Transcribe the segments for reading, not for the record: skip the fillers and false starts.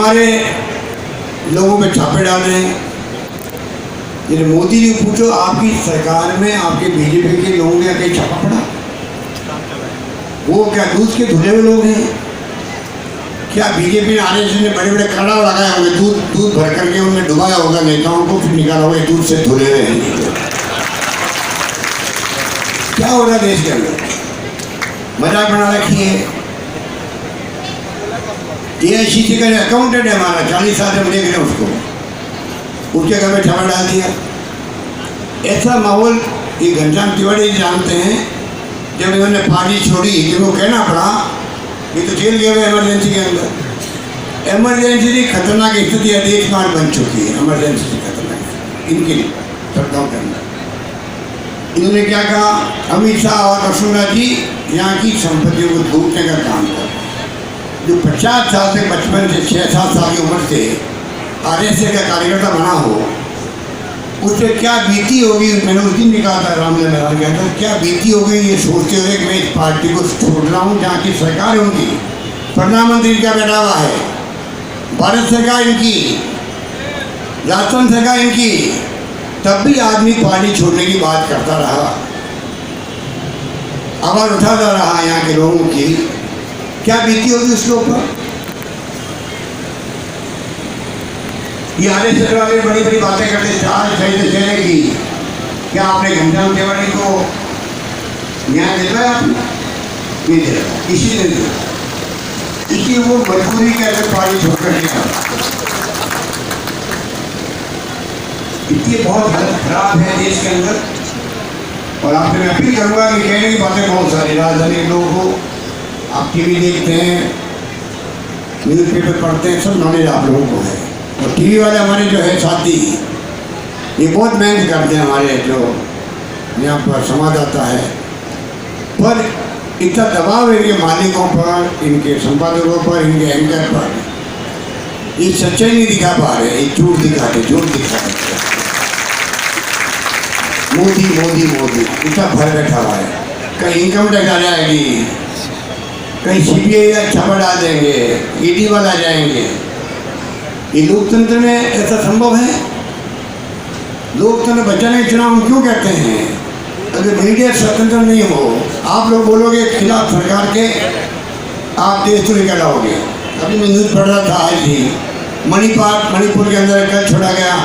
हमारे लोगों पे छापे डाल रहे हैं। ये मोदी जी पूछो, आपकी सरकार में आपके बीजेपी के लोगों ने कहीं छापा पड़ा? वो क्या दूध के धुले हुए लोग हैं? क्या बीजेपी ने आरएसएस ने बड़े बड़े कड़ा लगाए होंगे, दूध भर करके उनमें डुबाया होगा नेताओं को, फिर निकाला होगा दूध से धुले हुए हैं? क्या हो रहा है देश के अंदर? मजाक बना रखी है। एआईसीसी का अकाउंटेंट है हमारा, 40 साल से हम देख रहे हैं उसको, उसके घर में छापा डाल दिया। ऐसा माहौल ये घनश्याम तिवारी जानते हैं। जब इन्होंने पार्टी छोड़ी, जिनको कहना पड़ा, ये तो जेल गए हुए इमरजेंसी के अंदर। इमरजेंसी की खतरनाक स्थिति है, देश में बन चुकी है इमरजेंसी की खतरनाक इनकी सरकारों के अंदर। इन्होंने क्या कहा, अमित शाह और वसुंधरा जी यहाँ की संपत्तियों को लूटने का काम कर, जो 50 साल से बचपन से 6-7 साल की उम्र से आरएसएस का कार्यकर्ता बना हो, उससे क्या बीती होगी। मैंने उस दिन भी कहा था रामलीला मैदान के अंदर, क्या बीती होगी ये सोचते हुए कि मैं इस पार्टी को छोड़ रहा हूँ जहाँ की सरकार उनकी, प्रधानमंत्री का बैठा हुआ है, भारत सरकार इनकी, राजस्थान सरकार इनकी, तब भी आदमी पार्टी छोड़ने की बात करता रहा, आवाज उठाता रहा यहाँ के लोगों की। क्या बीती होगी उसके ऊपर? ये आरएसएस वाले बड़ी बड़ी बातें करते, चार सही से चलेगी। क्या आपने घनश्याम तिवारी को न्याय दिलाया? आपने नहीं दिया, किसी ने दिया, इसलिए वो मजबूरी के अंदर पार्टी छोड़कर दिया। इसलिए बहुत हालत खराब है देश के अंदर। और आपसे मैं अपील करूँगा कि कहने की बातें बहुत सारी, राजधानी के लोगों को, आप टीवी देखते हैं, न्यूज़पेपर पढ़ते हैं, सब नॉलेज आप लोगों को है। और टीवी वाले हमारे जो है साथी, ये बहुत मेहनत करते हैं हमारे जो यहाँ पर संवाददाता है, पर इतना दबाव है इनके मालिकों पर, इनके संपादकों पर, इनके एंकर पर, ये सच्चाई नहीं दिखा पा रहे, ये झूठ दिखाते, झूठ दिखाते। मोदी मोदी मोदी इतना भर बैठा हुआ है, कहीं इनकम टैक्स आ जाएगी, कहीं सीबीआई का छापा डाल देंगे, ईडी वाला जाएंगे। ये लोकतंत्र में ऐसा संभव है? लोकतंत्र बचाने के चुनाव हम क्यों कहते हैं? अगर मीडिया स्वतंत्र नहीं हो, आप लोग बोलोगे खिलाफ सरकार के, आप देश तो निकल आओगे। अभी मैं न्यूज़ पढ़ रहा था आज ही, मणिपुर के अंदर कल छोड़ा गया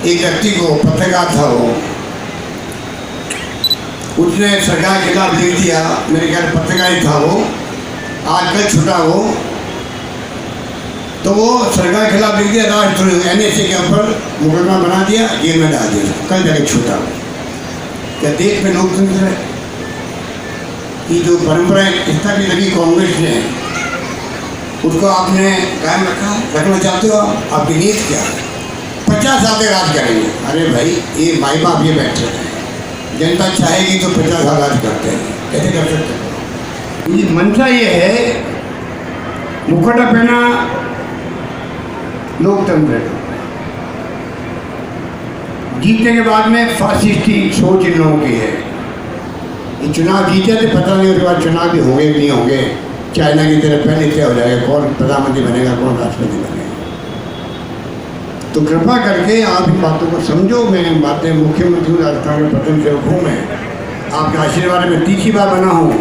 एक व्यक्ति को, पत्रकार था वो, उसने सरकार के खिलाफ लिख दिया, मेरे ख्याल पत्रकार ही था वो, आज कल छूटा वो, तो वो सरकार के खिलाफ लिख दिया, राष्ट्र एनएसए के ऊपर मुकदमा बना दिया, जेल में डाल दिया, कल जाके छूटा। क्या देश में लोकतंत्र है? ये जो परंपरा इतना भी लगी कांग्रेस ने, उसको आपने कायम रखना चाहते हो? आपकी नीयत क्या है? 50 साल तक राज करेंगे। अरे भाई, ये माई बाप ये बैठे हैं, जनता चाहेगी तो 50 साल राज करते हैं, कैसे कर सकते हैं? ये मंशा ये है, मुखौटा पहना लोकतंत्र, जीतने के बाद में फासिस्टी सोच इन लोगों की है। ये चुनाव जीते थे, पता नहीं उसके बाद चुनाव भी होंगे नहीं होंगे, चाइना की तरह पहले तय हो जाएगा कौन प्रधानमंत्री बनेगा, कौन राष्ट्रपति बनेगा। तो कृपा करके आप इन बातों को समझो। मैं बातें मुख्यमंत्री राजस्थान के प्रथम सेवक हूँ, मैं आपके आशीर्वाद में तीसरी बार बना हूँ।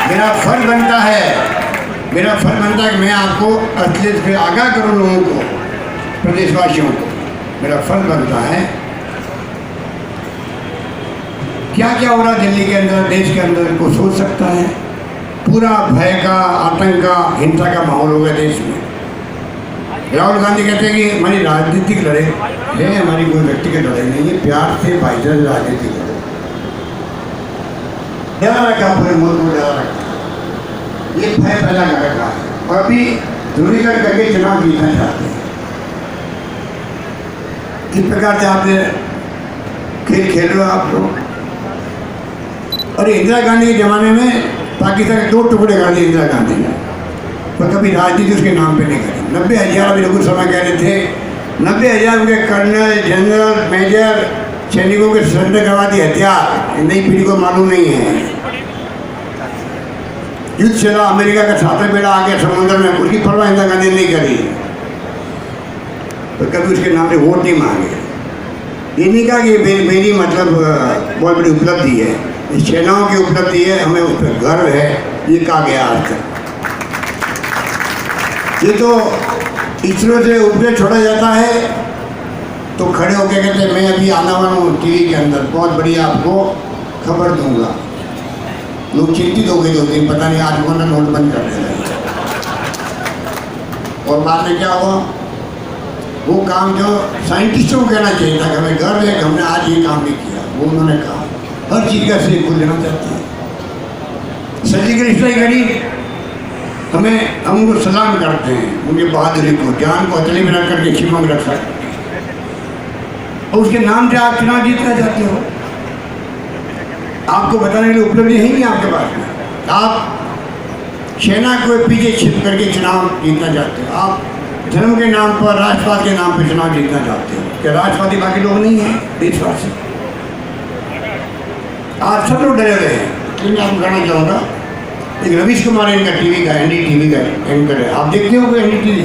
मेरा फर्ज बनता है कि मैं आपको असलियत से आगाह करूँ, लोगों को, प्रदेशवासियों को। मेरा फर्ज बनता है। क्या क्या हो रहा है दिल्ली के अंदर, देश के अंदर, को सोच सकता है? पूरा भय का, आतंक का, हिंसा का माहौल हो गया देश में। राहुल गांधी कहते हैं कि हमारी राजनीतिक लड़ाई है, हमारी कोई व्यक्तिगत लड़ाई नहीं है, प्यार से भाईचारे राजनीति करो। डरा रखा पूरे मुल्क को, डरा रखा, ये भय पैदा कर रखा है। और अभी ध्रुवीकरण करके चुनाव जीतना चाहते हैं। किस प्रकार से आपने खेल खेल रहे हो आप लोग? और इंदिरा गांधी के ज़माने में पाकिस्तान के 2 टुकड़े कर दिए इंदिरा गांधी ने, पर कभी राजनीति उसके नाम पे नहीं करी। 90,000 अभी लोग समय कह रहे थे, 90,000 उनके कर्नल, जनरल, मेजर सैनिकों के सरेंडर करवा दी हथियार। नई पीढ़ी को मालूम नहीं है। युद्ध चला, अमेरिका का छात्र बेड़ा आ गया समुद्र में, उसकी परवाह इंदिरा गांधी नहीं करी, तो कभी उसके नाम पे वोट नहीं मांगे। ये नहीं कहा कि मेरी मतलब बहुत बड़ी उपलब्धि है, इस सेनाओं की उपलब्धि है, हमें उस पर गर्व है, ये कहा गया आज तक। ये तो इसरो से उपग्रह छोड़ा जाता है तो खड़े होकर कहते हैं मैं अभी आने वाला हूँ टीवी के अंदर, बहुत बड़ी आपको खबर दूंगा। लोग चिंतित हो गए 2 दिन, पता नहीं आज वो नोट बंद कर देगा। और बाद में क्या हुआ, वो काम जो साइंटिस्टों को कहना चाहिए था कि हमें गर्व है कि हमने आज ये काम नहीं किया, वो उन्होंने कहा। हर चीज़ का श्रेय खुद लेना चाहते हैं। सर्जिकल स्ट्राइक करी, हम उनको सलाम करते हैं, उनकी बहादुरी को, जान को हथेली में रख करके खिमा में रख सकते हैं। और उसके नाम से आप चुनाव जीतना चाहते हो, आपको बताने के लिए उपलब्धि है नहीं आपके पास में। आप सेना को पीछे छिप करके चुनाव जीतना चाहते हो, आप धर्म के नाम पर, राष्ट्रवाद के नाम पर चुनाव जीतना चाहते हो। क्या राष्ट्रवादी बाकी लोग नहीं हैं? देशवासी आज सब लोग डरे हुए हैं। लेकिन मैं आपको कहना चाहूँगा, एक रवीश कुमार इनका टीवी का NDTV का एंकर है, आप देखते हो कोई NDTV?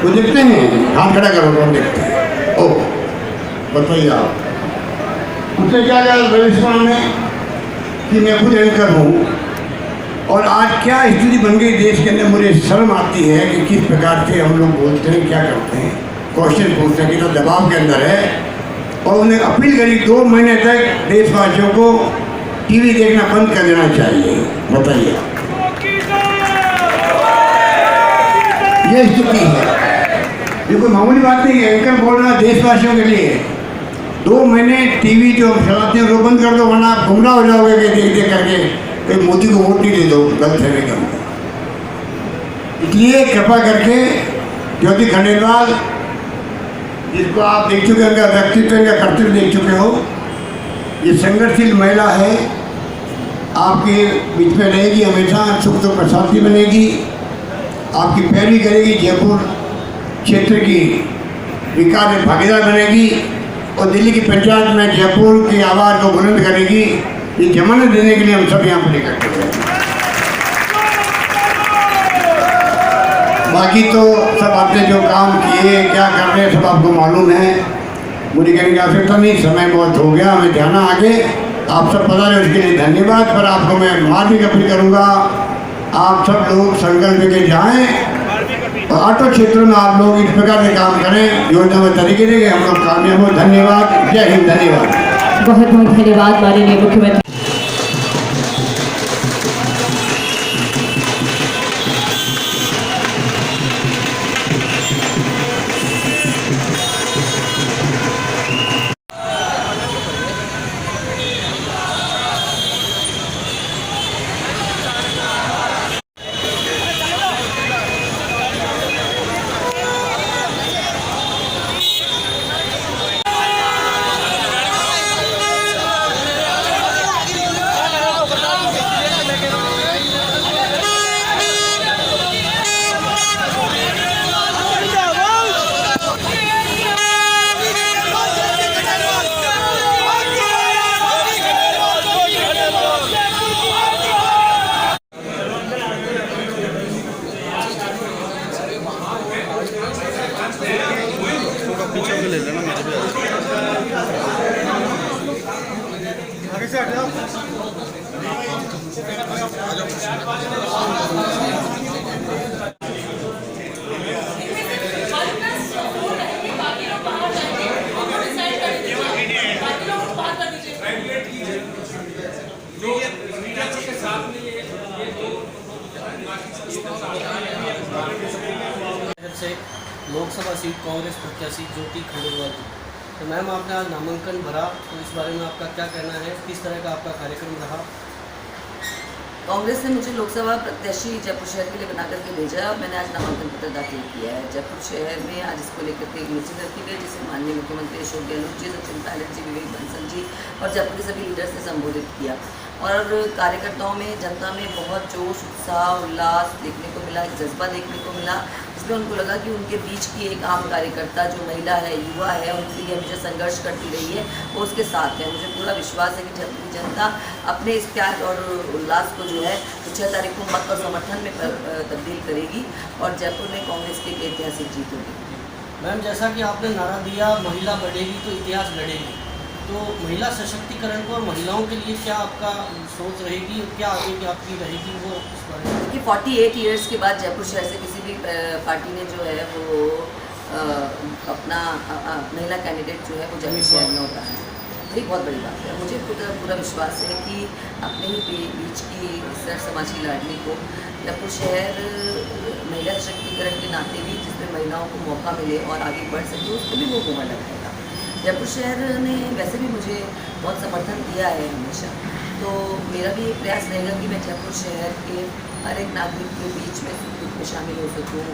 वो देखते हैं? हाथ खड़ा करो, कौन देखते हैं? ओह बताइए आप। उसने क्या कहा रवीश कुमार ने कि मैं खुद एंकर हूँ, और आज क्या स्थिति बन गई देश के अंदर, मुझे शर्म आती है कि किस प्रकार से हम लोग बोलते हैं, क्या करते हैं, क्वेश्चन पूछते हैं, कितना दबाव के अंदर है। और उन्हें अपील करी 2 महीने तक देशवासियों को टीवी देखना बंद कर देना चाहिए। बताइए, ये स्थिति है, ये कोई मामूली बात नहीं है। एंकर बोल रहा देशवासियों के लिए 2 महीने टीवी जो हम चलाते हैं वो बंद कर दो, वरना आप गुमराह हो जाओगे कि देख देख करके कोई मोदी को वोट नहीं दे दो, गलत है नहीं। इसलिए कृपा करके ज्योति खंडेलवाल, जिसको आप देख चुके हैं, व्यक्तित्व का कर्तव्य देख चुके हो, ये संघर्षशील महिला है, आपके बीच में रहेगी हमेशा, सुख दुख में साथी बनेगी, आपकी पैरवी करेगी, जयपुर क्षेत्र की विकास में भागीदार बनेगी, और दिल्ली की पंचायत में जयपुर की आवाज़ को बुलंद करेगी। ये जमानत देने के लिए हम सब यहाँ पर इकट्ठे हुए हैं। बाकी तो सब आपने जो काम किए, क्या कर रहे हैं, सब आपको मालूम है। मुझे कहने की आवश्यकता नहीं, समय बहुत हो गया, हमें जाना आगे। आप सब पता है, उसके लिए धन्यवाद। पर आपको मैं मार्मिक अपील करूँगा, आप सब लोग संकल्प लेके जाएँ और ऑटो क्षेत्र में आप लोग इस प्रकार से काम करें, योजना में तरीके देंगे, हम लोग कामयाब हो। धन्यवाद, जय हिंद, धन्यवाद। बहुत बहुत धन्यवाद माननीय मुख्यमंत्री। से लोकसभा सीट कांग्रेस प्रत्याशी ज्योति खंडेलवाल जी। तो मैम आपने आज नामांकन भरा, तो इस बारे में आपका क्या कहना है, किस तरह का आपका कार्यक्रम रहा? कांग्रेस ने मुझे लोकसभा प्रत्याशी जयपुर शहर के लिए बना करके भेजा। मैंने आज नामांकन पत्र दाखिल किया है। जयपुर शहर में आज इसको लेकर के एक मीटिंग रखी गई, जिसे माननीय मुख्यमंत्री अशोक गहलोत जी, सचिन पायलट जी, विवेक बंसल जी और जयपुर के सभी लीडर्स ने संबोधित किया। और कार्यकर्ताओं में, जनता में बहुत जोश, उत्साह, उल्लास देखने को मिला, एक जज्बा देखने को मिला, जिसमें उनको लगा कि उनके बीच की एक आम कार्यकर्ता जो महिला है, युवा है, उनके लिए हमेशा संघर्ष करती रही है, वो उसके साथ है। मुझे पूरा विश्वास है कि जयपुर की जनता अपने इस प्यार और उल्लास को जो है 6 तारीख को मत और समर्थन में तब्दील करेगी और जयपुर में कांग्रेस की एक ऐतिहासिक जीत होगी। मैम, जैसा कि आपने नारा दिया महिला बढ़ेगी तो इतिहास गढ़ेगी, तो महिला सशक्तिकरण को और महिलाओं के लिए क्या आपका सोच रहेगी, क्या आगे की आपकी रहेगी वो इस बारे में? कि 48 ईयर्स के बाद जयपुर शहर से किसी भी पार्टी ने जो है वो अपना महिला कैंडिडेट जो है वो जयपुर शहर में होता है, ये बहुत बड़ी बात है। मुझे पूरा विश्वास है कि अपने ही बीच की सर समाज की लाडली को जयपुर शहर महिला सशक्तिकरण के नाते भी जिसमें महिलाओं को मौका मिले और आगे बढ़ सके, उसको भी वो मोहर लगाएगा। जयपुर शहर ने वैसे भी मुझे बहुत समर्थन दिया है हमेशा, तो मेरा भी ये प्रयास रहेगा कि मैं जयपुर शहर के हर एक नागरिक के बीच में सुख दुख में शामिल हो सकूँ,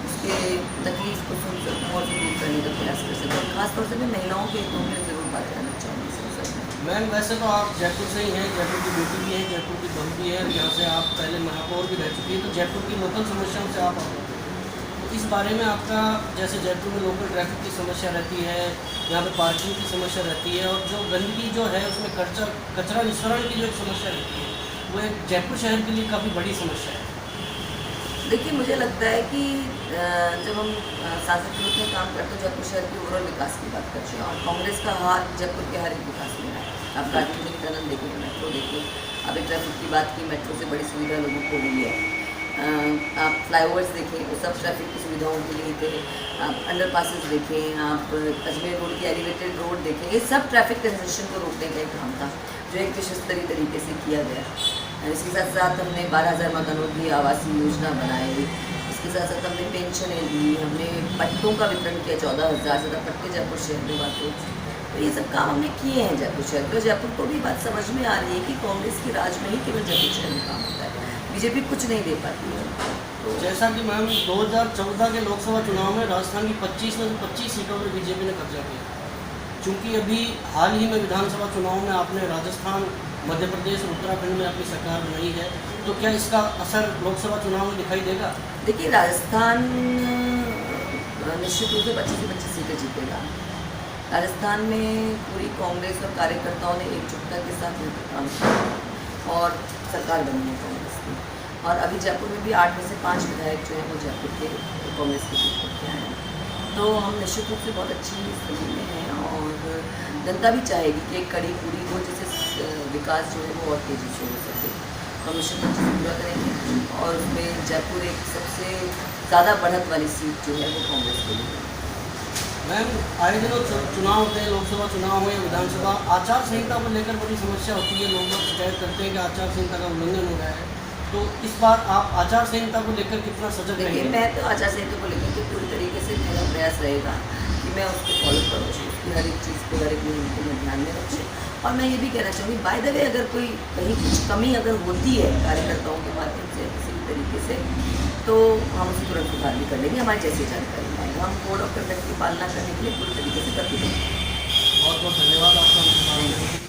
उसके तकलीफ को सुन सकूँ और दूर करने का प्रयास कर सकूँ। खासतौर से मैं महिलाओं के हितों में ज़रूर बात करना चाहूँगी इस अवसर में। मैम, वैसे तो आप जयपुर से ही हैं, जयपुर की बेटी भी है, जयपुर की बहू भी है, यहाँ से आप पहले महापौर भी रह चुकी है, तो जयपुर की लोकल समस्याओं से आप अवगत हैं। तो इस बारे में आपका, जैसे जयपुर में लोकल ट्रैफिक की समस्या रहती है, यहाँ पे पार्किंग की समस्या रहती है और जो गंदगी जो है उसमें कचरा निस्तारण की जो एक समस्या रहती है, वो एक जयपुर शहर के लिए काफ़ी बड़ी समस्या है। देखिए, मुझे लगता है कि जब हम सांसद के रूप में काम करते हैं जयपुर शहर के ओवरऑल विकास की बात करते हैं और कांग्रेस का हाथ जयपुर के हर एक विकास में है। आप गाजीपुर की टनल देखें, मेट्रो देखें, अभी ट्रैफिक की बात की, मेट्रो से बड़ी सुविधा लोगों को मिली है। आप फ्लाईओवर्स देखें, वो सब ट्रैफिक की सुविधाओं के लिए थे। आप अंडर पासेस देखें, आप अजमेर रोड की एलिवेटेड रोड देखें, ये सब ट्रैफिक कंजेशन को रोकने का एक काम था जो एक विश्व स्तरीय तरीके से किया गया। इसके साथ साथ हमने 12,000 मकानों की आवासीय योजना बनाई, इसके साथ साथ हमने पेंशनें दी, हमने पट्टों का वितरण किया, 14,000 से ज़्यादा पट्टे जयपुर शहर में बांटे। तो ये सब काम हमने किए हैं जयपुर शहर में। जयपुर को भी बात समझ में आ रही है कि कांग्रेस की राज में ही केवल जयपुर शहर में काम होता है, बीजेपी कुछ नहीं दे पाती है। तो जैसा कि मैम 2014 के लोकसभा चुनाव में राजस्थान की 25 में से 25 सीटों पर बीजेपी ने कब्जा किया। चूँकि अभी हाल ही में विधानसभा चुनाव में आपने राजस्थान, मध्य प्रदेश और उत्तराखंड में अपनी सरकार बनाई है, तो क्या इसका असर लोकसभा चुनाव में दिखाई देगा? देखिए, राजस्थान निश्चित रूप से 25 से 25 सीटें जीतेगा। राजस्थान में पूरी कांग्रेस और कार्यकर्ताओं ने एकजुटता के साथ मिलकर काम किया और सरकार बनी है कांग्रेस की। और अभी जयपुर में भी 8 में से 5 विधायक जो हैं वो जयपुर के कांग्रेस के जीत करके आए हैं। तो हम निश्चित रूप से बहुत अच्छी स्थिति में हैं और जनता भी चाहेगी कि एक कड़ी पूरी हो, जिससे विकास जो है वो और तेज़ी से हो सके। हम निश्चित रूप से पूरा करेंगे और उसमें जयपुर एक सबसे ज़्यादा बढ़त वाली सीट जो है वो कांग्रेस के लिए। मैम, आए दिनों चुनाव होते हैं, लोकसभा चुनाव हो या विधानसभा, आचार संहिता को लेकर बड़ी समस्या होती है। लोग शिकायत करते हैं कि आचार संहिता का उल्लंघन हो रहा है, तो इस बार आप आचार संहिता को लेकर कितना सजग देखिए, रहेंगे? मैं तो आचार संहिता को लेकर के पूरी तरीके से मेरा प्रयास रहेगा कि मैं उसको फॉलो करूँ, उसकी हर एक चीज़ को, हर एक नियम को मैं ध्यान में रखूँ। और मैं ये भी कहना चाहूँगी, बाय द वे, अगर कोई कहीं कुछ कमी अगर होती है कार्यकर्ताओं के माध्यम से किसी भी तरीके से, तो हम उसे तुरंत सुधार भी कर लेंगे। हमारी जैसी जानकारी आएगा, हम कोड ऑफ कंडक्ट की पालना करने के लिए पूरी तरीके से करते हैं। बहुत बहुत धन्यवाद आपका।